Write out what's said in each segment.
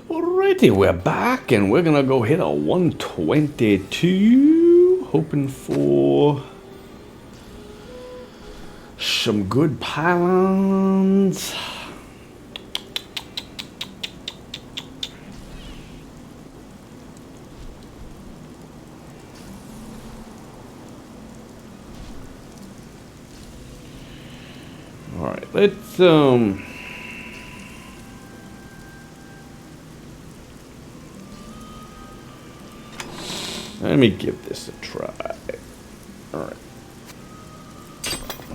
Alrighty, we're back and we're gonna go hit a 122. Hoping for some good pylons. Alright, let's let me give this a try. Alright.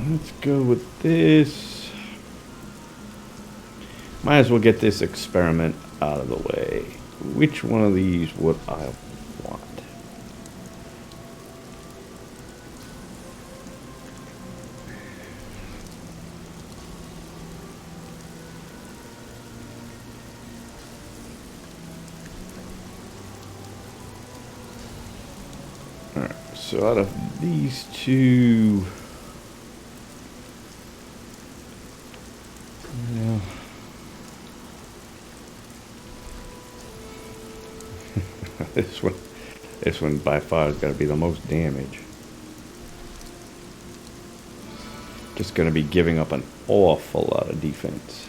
Let's go with this. Might as well get this experiment out of the way. Which one of these would I want? Alright, so out of these two... Yeah. This one by far has got to be the most damage. Just going to be giving up an awful lot of defense.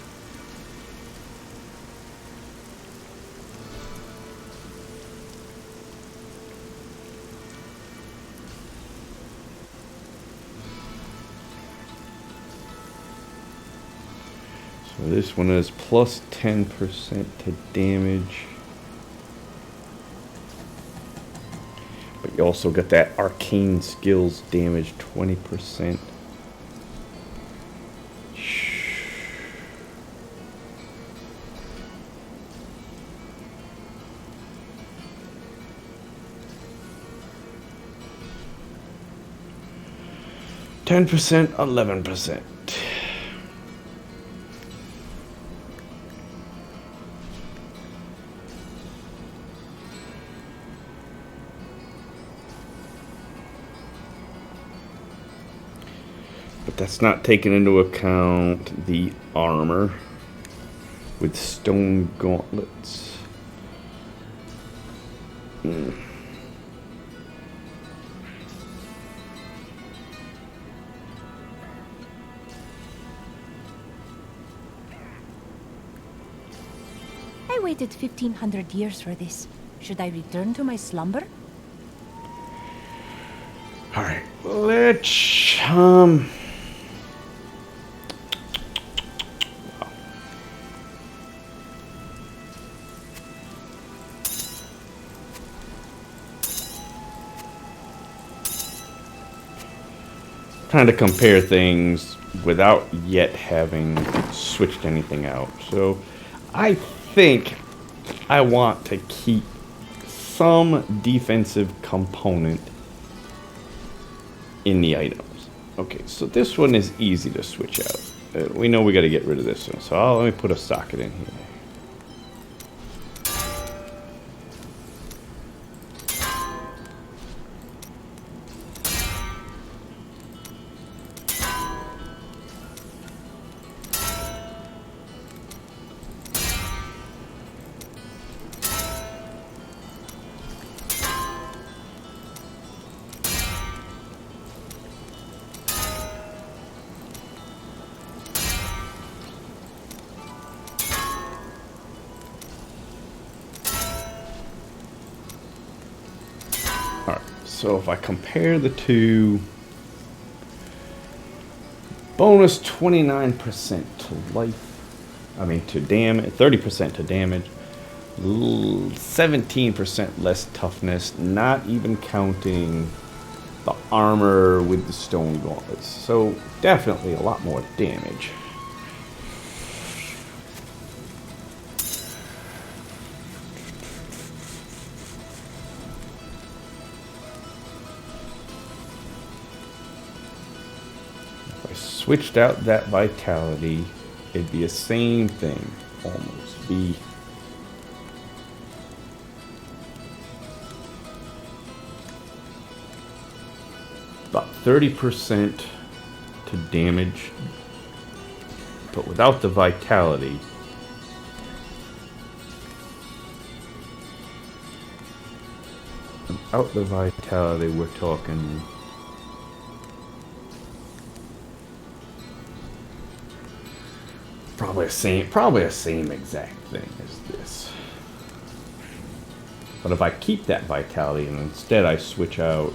So this one is plus 10% to damage. But you also got that arcane skills damage 20%. 10%, 11%. But that's not taking into account the armor with stone gauntlets. I waited 1,500 years for this. Should I return to my slumber? Alright, let's trying to compare things without yet having switched anything out. So I think I want to keep some defensive component in the items. Okay, so this one is easy to switch out. We know we got to get rid of this one, so let me put a socket in here. So if I compare the two, bonus 29% to life, to damage, 30% to damage, 17% less toughness, not even counting the armor with the stone gauntlets. So definitely a lot more damage. Switched out that vitality, it'd be the same thing, almost. Be about 30% to damage, but without the vitality, Without the vitality, we're talking... Probably the same exact thing as this. But if I keep that vitality and instead I switch out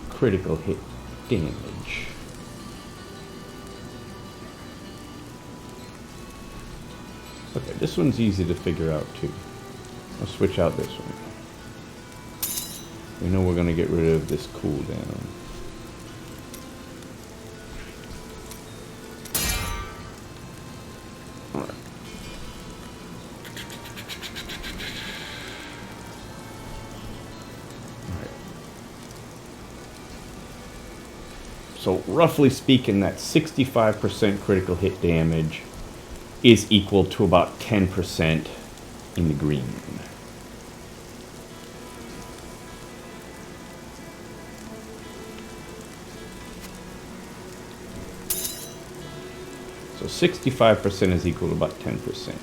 critical hit damage. Okay, this one's easy to figure out too. I'll switch out this one. We know we're going to get rid of this cooldown. Alright. Alright. So roughly speaking, that 65% critical hit damage is equal to about 10% in the green. So 65% is equal to about 10%.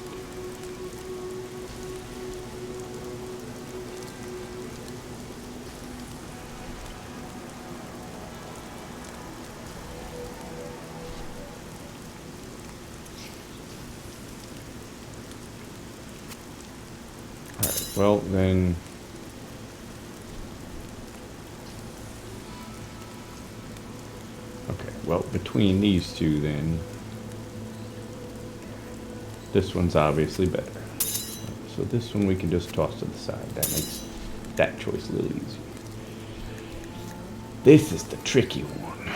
Alright, well then... Okay, well between these two then... This one's obviously better. So this one we can just toss to the side. That makes that choice a little easier. This is the tricky one.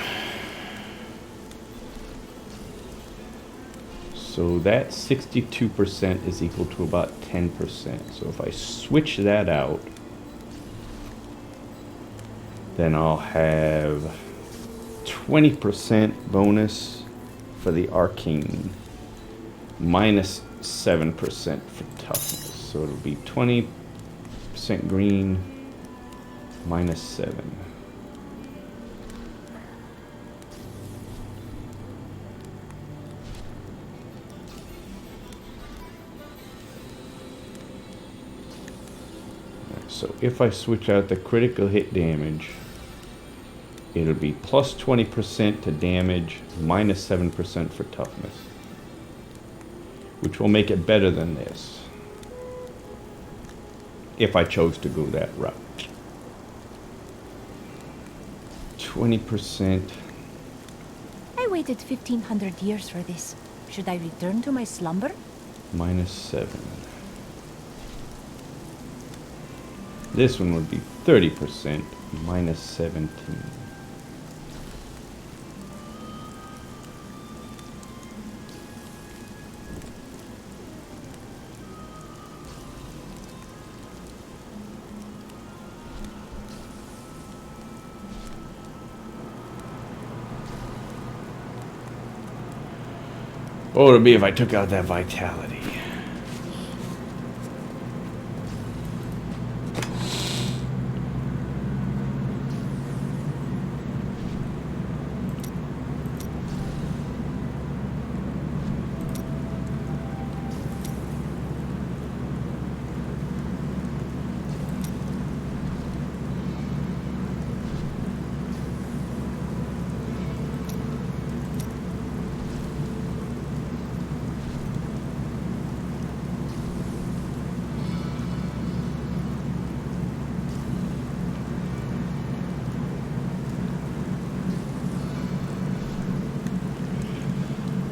So that 62% is equal to about 10%. So if I switch that out, then I'll have 20% bonus for the arcane. Minus 7% for toughness. So it'll be 20% green, minus 7. So if I switch out the critical hit damage, it'll be plus 20% to damage, minus 7% for toughness, which will make it better than this, if I chose to go that route. 20%. I waited 1500 years for this. Should I return to my slumber? Minus 7. This one would be 30%, minus 17. What would it be if I took out that vitality?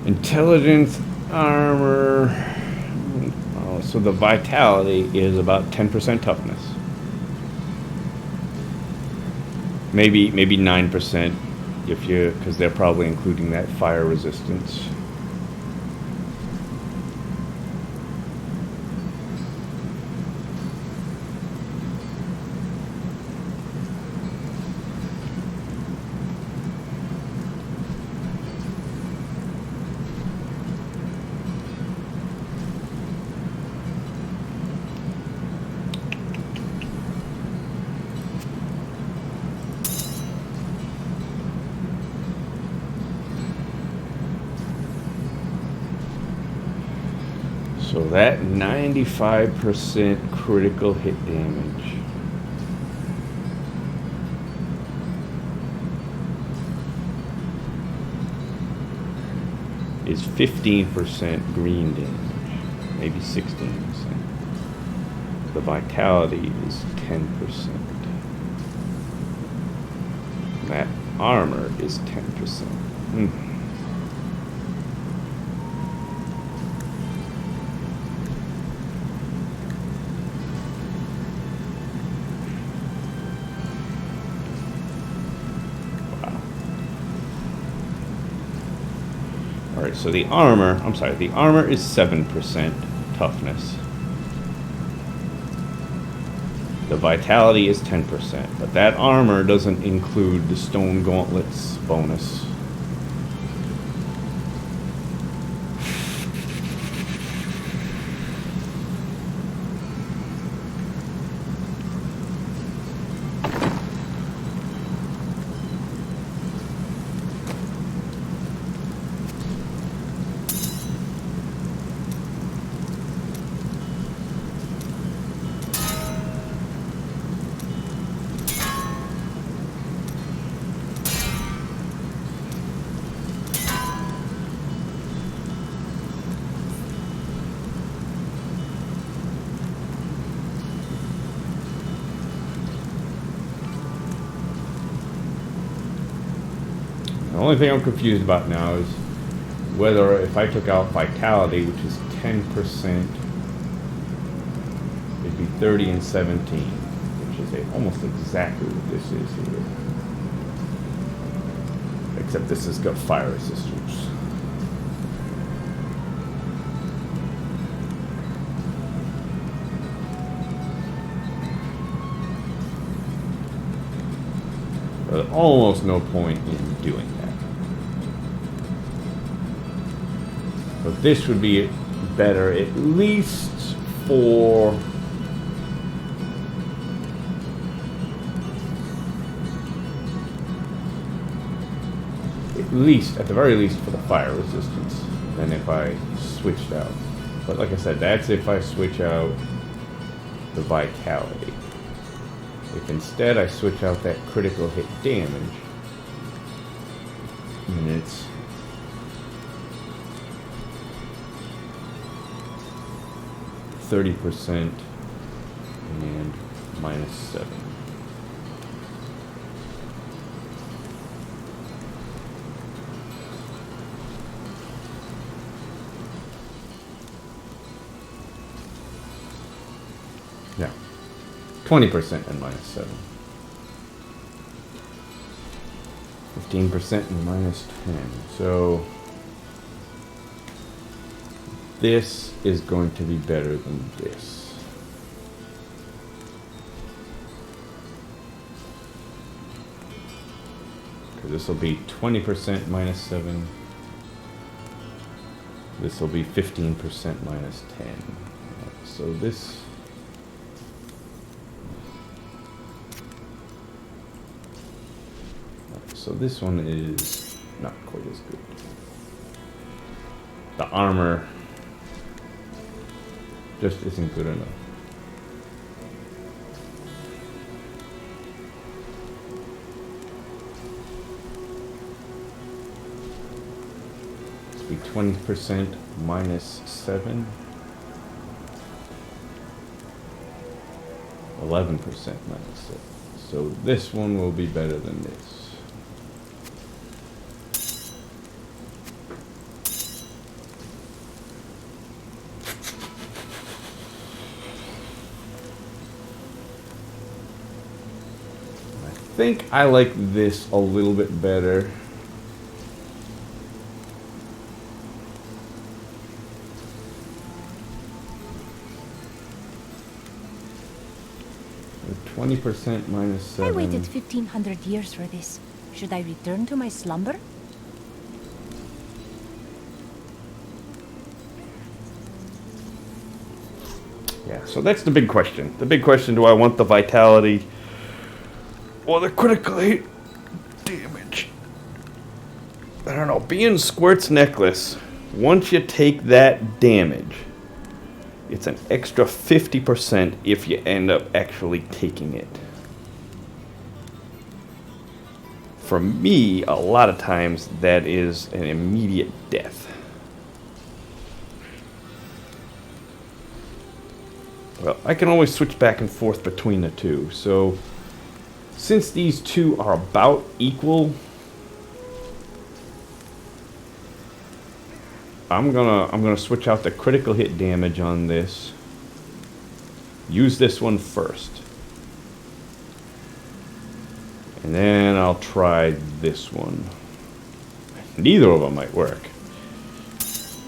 Intelligence, armor. Oh, so the vitality is about 10% toughness. Maybe 9% if you, because they're probably including that fire resistance. So that 95% critical hit damage is 15% green damage, maybe 16%. The vitality is 10%. That armor is 10%. Alright, so the armor is 7% toughness. The vitality is 10%, but that armor doesn't include the stone gauntlets bonus. The only thing I'm confused about now is whether if I took out vitality, which is 10%, it'd be 30 and 17, which is almost exactly what this is here. Except this has got fire resistance. There's almost no point in doing that. But this would be better at least for at the very least for the fire resistance than if I switched out. But like I said, that's if I switch out the vitality. If instead I switch out that critical hit damage, then it's -30% and -7. Yeah, 20% and -7. 15% and -10. So this is going to be better than this. Because this will be 20% -7. This will be 15% -10. So this... So this one is not quite as good. The armor just isn't good enough. It's be 20% -7. 11% -7. So this one will be better than this. I think I like this a little bit better. With 20% -7. I waited 1,500 years for this. Should I return to my slumber? Yeah, so that's the big question. The big question, do I want the vitality or the critical hit damage? I don't know. Being Squirt's necklace, once you take that damage, it's an extra 50% if you end up actually taking it. For me, a lot of times that is an immediate death. Well, I can always switch back and forth between the two. So, since these two are about equal, I'm gonna switch out the critical hit damage on this. Use this one first. And then I'll try this one. Neither of them might work.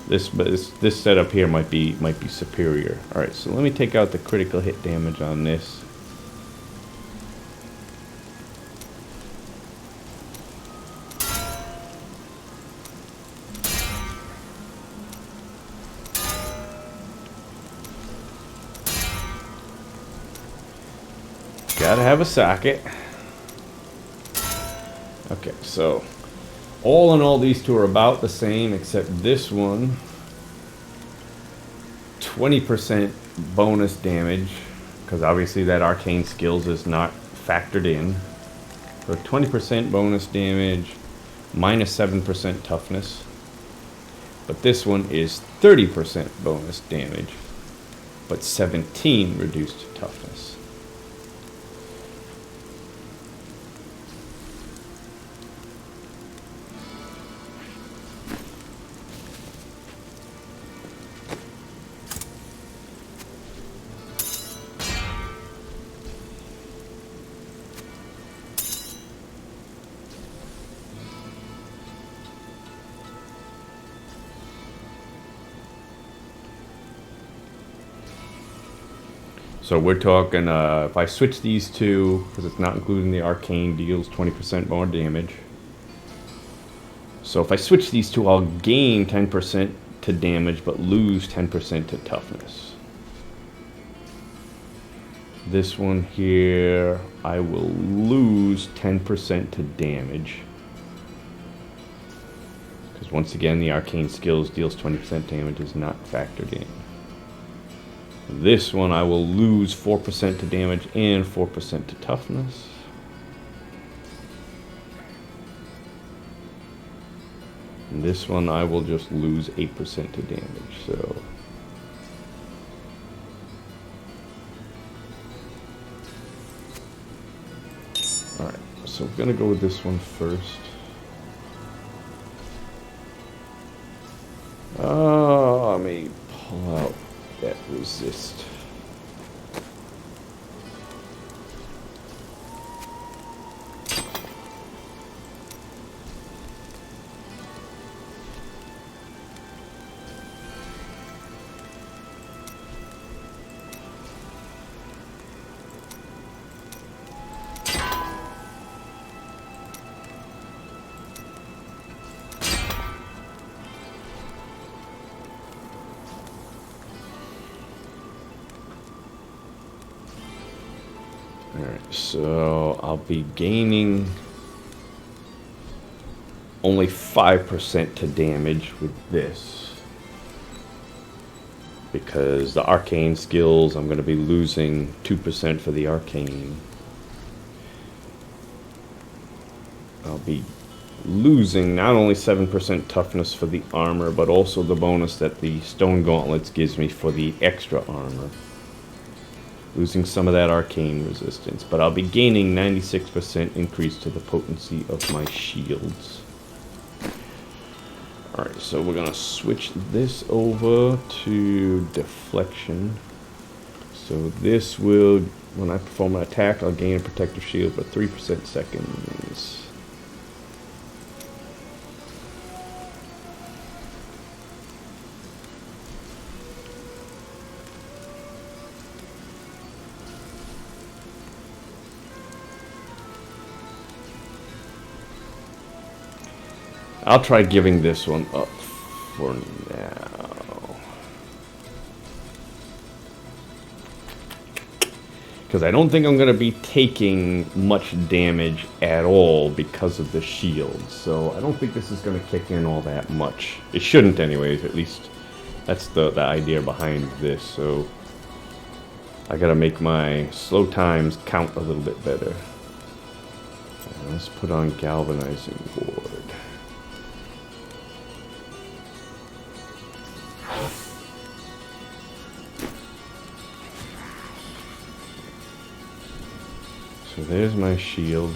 This setup here might be superior. All right, so let me take out the critical hit damage on this. Gotta have a socket. Okay, so all in all, these two are about the same, except this one, 20% bonus damage, because obviously that arcane skills is not factored in. So 20% bonus damage, minus 7% toughness. But this one is 30% bonus damage, but 17 reduced toughness. So we're talking, if I switch these two, because it's not including the arcane, deals 20% more damage. So if I switch these two, I'll gain 10% to damage, but lose 10% to toughness. This one here, I will lose 10% to damage. Because once again, the arcane skills deals 20% damage is not factored in. This one I will lose 4% to damage and 4% to toughness. And this one I will just lose 8% to damage. So alright, so I'm gonna go with this one first. Let me pull out that resist. Alright, so I'll be gaining only 5% to damage with this. Because the arcane skills, I'm going to be losing 2% for the arcane. I'll be losing not only 7% toughness for the armor, but also the bonus that the stone gauntlets gives me for the extra armor. Losing some of that arcane resistance, but I'll be gaining 96% increase to the potency of my shields. Alright, so we're gonna switch this over to deflection. So this will, when I perform an attack, I'll gain a protective shield for 3% seconds. I'll try giving this one up for now. Because I don't think I'm going to be taking much damage at all because of the shield. So I don't think this is going to kick in all that much. It shouldn't anyways, at least that's the idea behind this. So I got to make my slow times count a little bit better. Let's put on galvanizing ward. So there's my shield.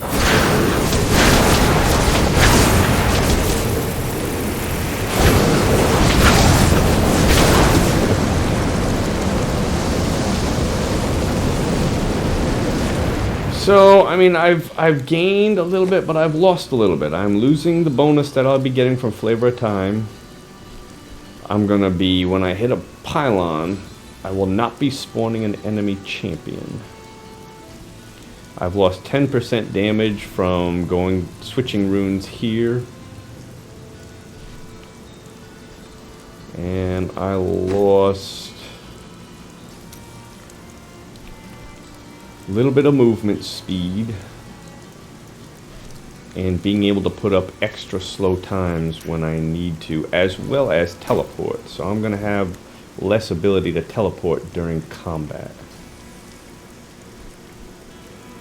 So, I mean, I've gained a little bit, but I've lost a little bit. I'm losing the bonus that I'll be getting from Flavor of Time. I'm gonna be, when I hit a pylon, I will not be spawning an enemy champion. I've lost 10% damage from switching runes here. And I lost a little bit of movement speed and being able to put up extra slow times when I need to, as well as teleport. So I'm going to have less ability to teleport during combat,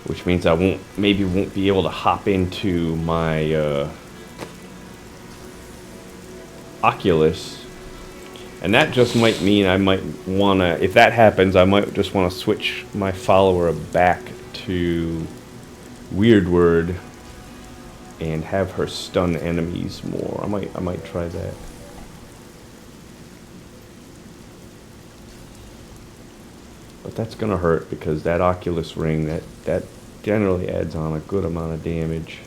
which means I maybe won't be able to hop into my Oculus. And that just might mean I might want to, if that happens, I might just want to switch my follower back to Weirdward and have her stun enemies more. I might try that. But that's going to hurt because that Oculus ring, that generally adds on a good amount of damage.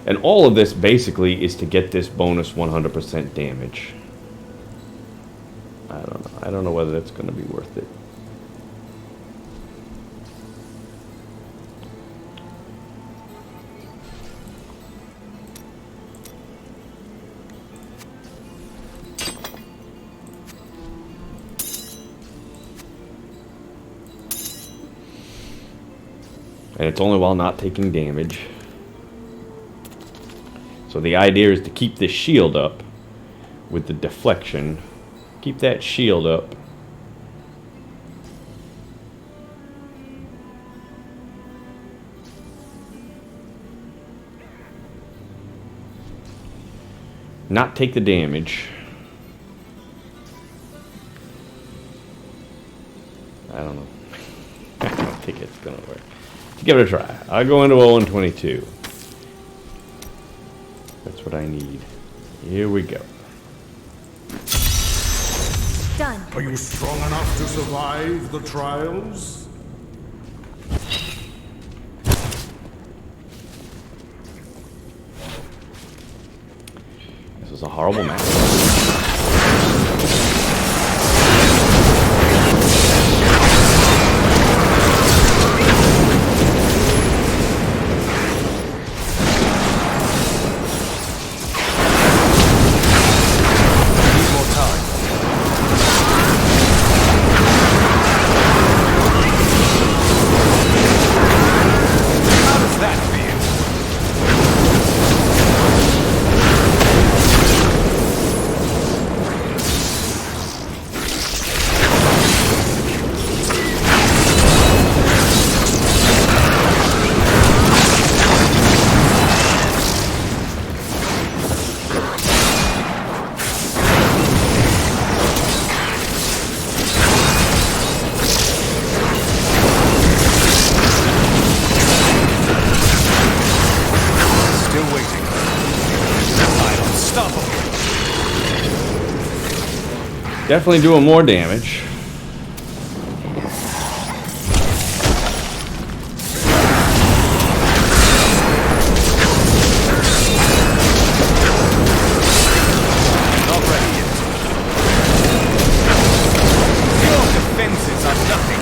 And all of this basically is to get this bonus 100% damage. I don't know. I don't know whether that's going to be worth it. And it's only while not taking damage. So the idea is to keep this shield up with the deflection. Keep that shield up. Not take the damage. I don't know. I don't think it's gonna work. Let's give it a try. I'll go into 0-22. That's what I need. Here we go. Done. Are you strong enough to survive the trials? This is a horrible match. Definitely doing more damage. Not ready yet. Your defenses are nothing.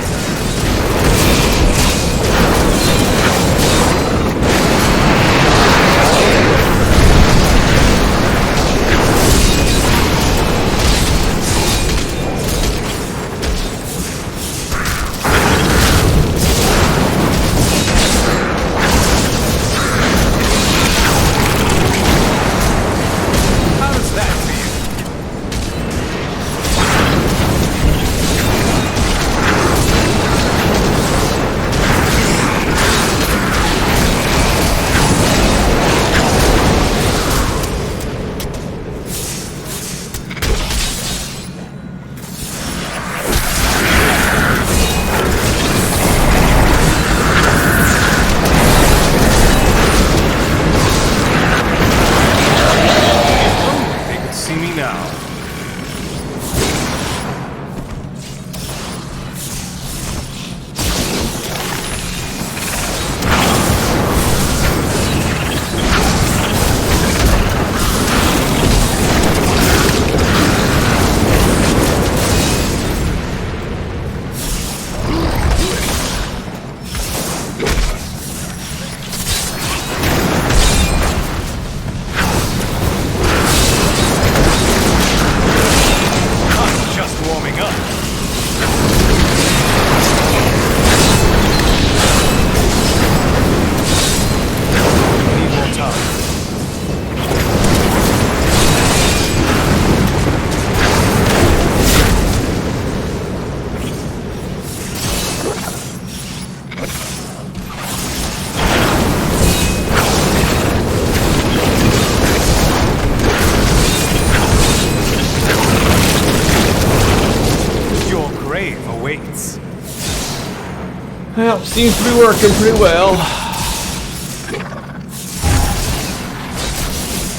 Well, seems to be working pretty well.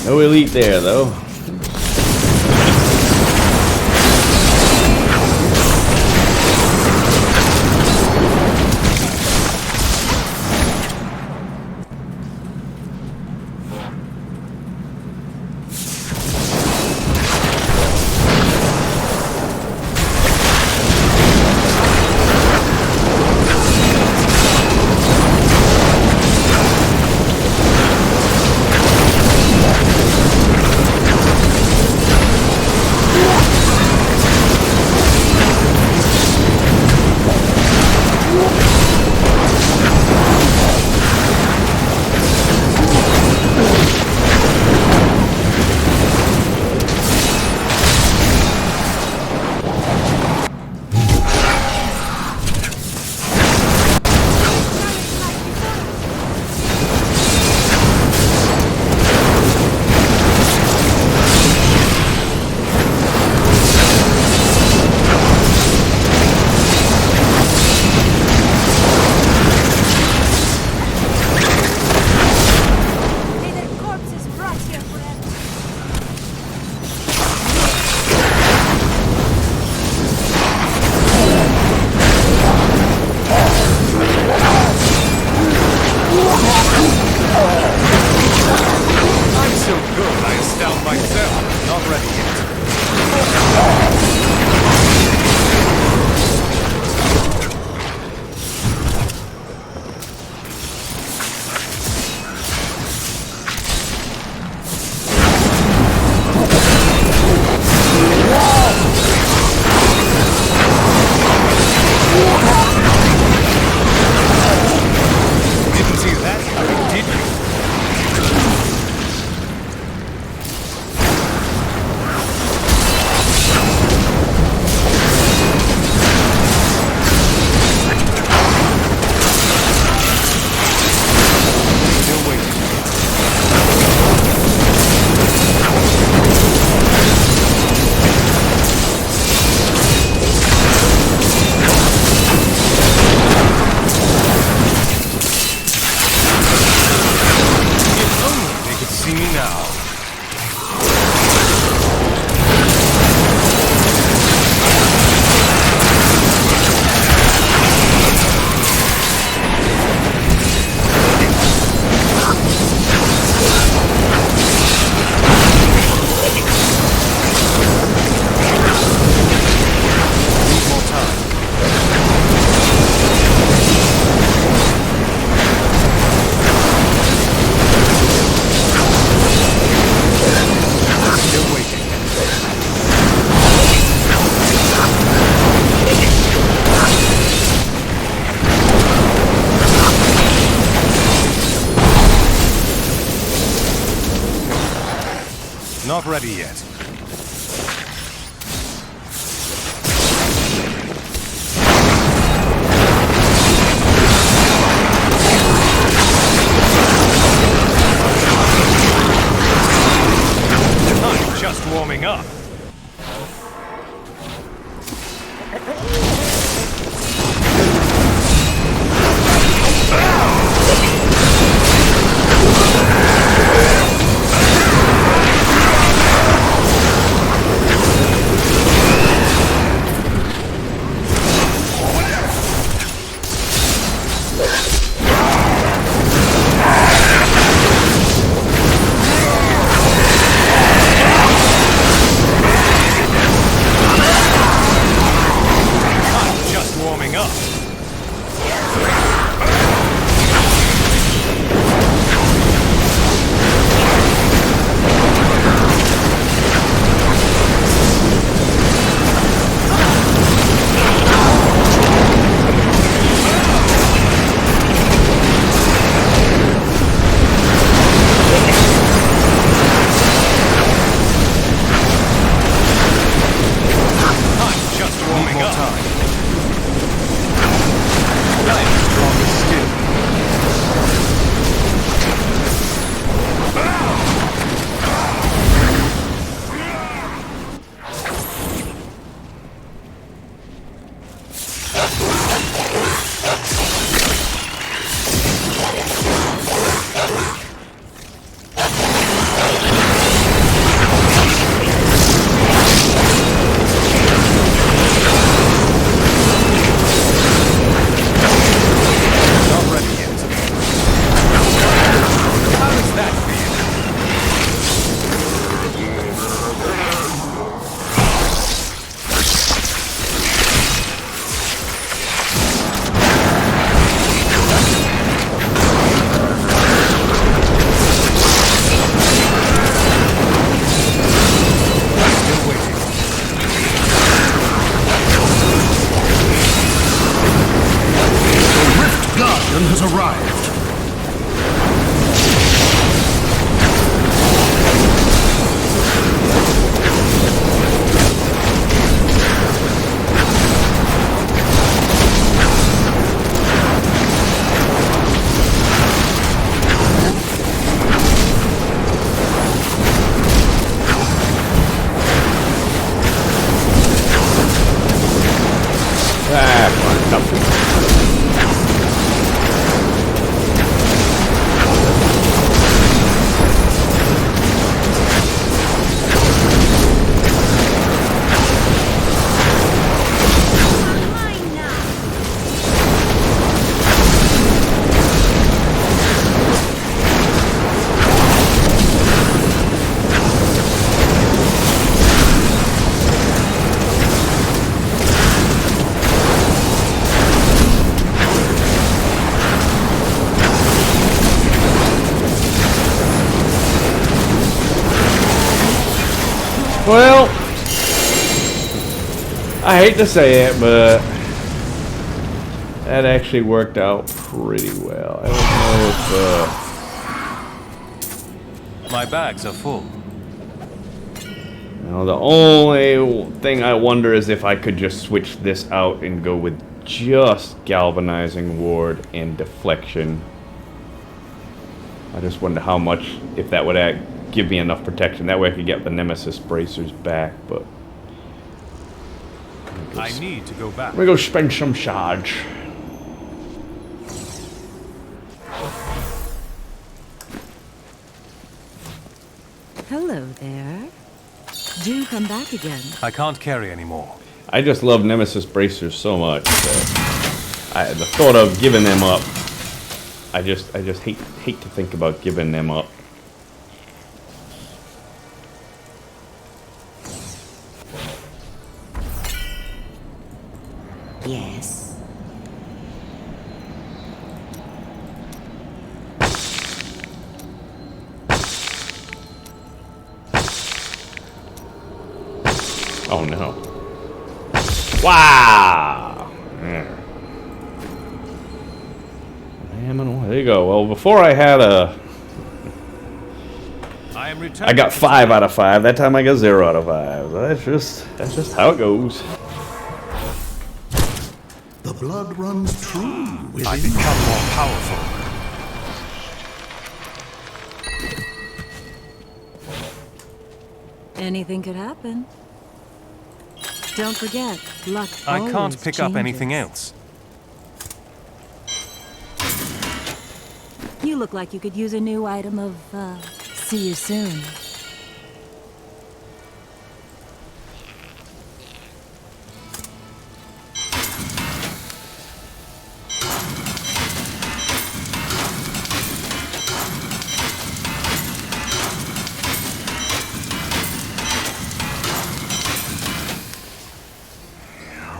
No elite there, though. Not ready yet. I'm just warming up. has arrived. Well, I hate to say it, but that actually worked out pretty well. I don't know if My bags are full. the only thing I wonder is if I could just switch this out and go with just galvanizing ward and deflection. I just wonder how much, if that would give me enough protection. That way I could get the Nemesis bracers back, but I need to go back. we're gonna spend some charge. Hello there. Do come back again. I can't carry anymore. I just love Nemesis bracers so much that the thought of giving them up, I just hate to think about giving them up. Yes. Oh no. Wow! Yeah. There you go. Well, before I had I am returning. I got 5 out of 5. That time I got 0 out of 5. That's just how it goes. The blood runs true within I become more powerful. Anything could happen. Don't forget, luck I always can't pick up changes. anything else. You look like you could use a new item of, see you soon.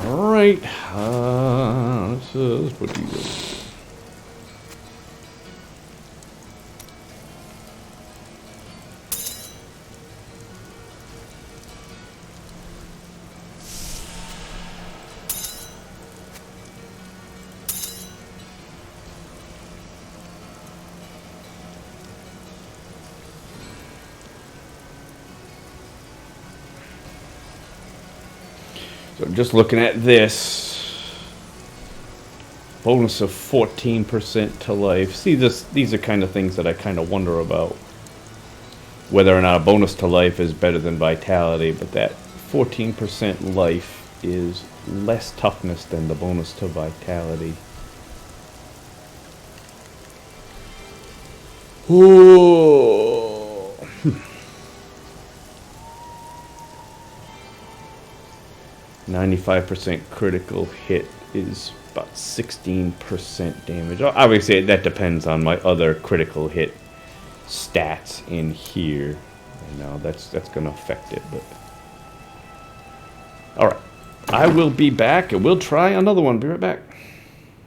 Alright. Let's put these in. So just looking at this, bonus of 14% to life. See, these are kind of things that I kind of wonder about. Whether or not a bonus to life is better than vitality, but that 14% life is less toughness than the bonus to vitality. Ooh. 95% critical hit is about 16% damage. Obviously, that depends on my other critical hit stats in here. I know that's going to affect it, but all right. I will be back, and we'll try another one. Be right back.